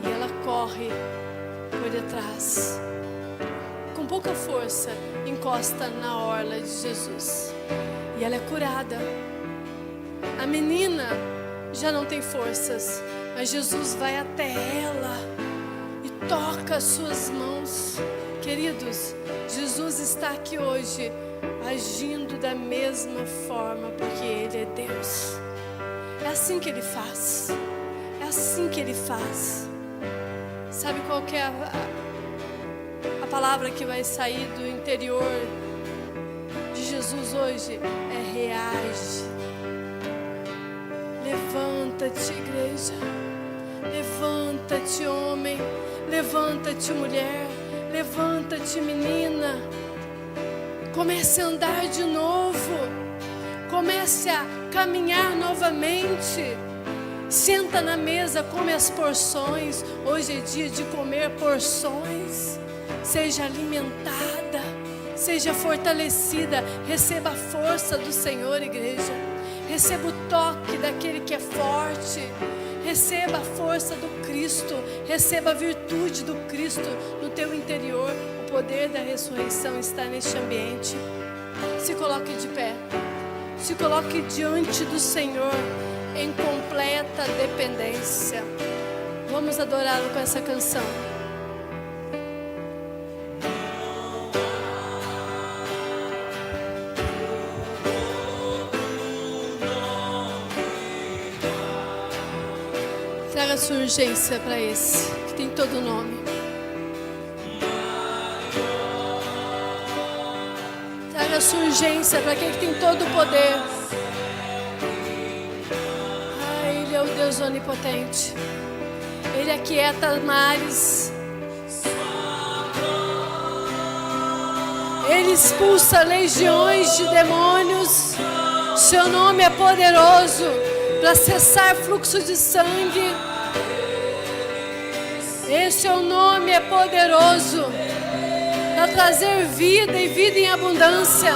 E ela corre por detrás. Com pouca força, encosta na orla de Jesus. E ela é curada. A menina já não tem forças, mas Jesus vai até ela e toca as suas mãos. Queridos, Jesus está aqui hoje, agindo da mesma forma, porque Ele é Deus. É assim que Ele faz. É assim que Ele faz. Sabe qual que é a palavra que vai sair do interior de Jesus hoje? É reage. Levanta-te, igreja. Levanta-te, homem. Levanta-te, mulher. Levanta-te, menina. Comece a andar de novo. Comece a caminhar novamente. Senta na mesa, come as porções. Hoje é dia de comer porções. Seja alimentada, seja fortalecida. Receba a força do Senhor, igreja. Receba o toque daquele que é forte. Receba a força do Cristo. Receba a virtude do Cristo no teu interior. O poder da ressurreição está neste ambiente. Se coloque de pé. Se coloque diante do Senhor em completa dependência. Vamos adorá-lo com essa canção. Traga a sua urgência para esse que tem todo o nome. Traga a sua urgência para aquele que tem todo o poder. Ele é o Deus onipotente. Ele aquieta mares. Ele expulsa legiões de demônios. Seu nome é poderoso para cessar fluxo de sangue. Esse seu nome é poderoso para trazer vida e vida em abundância.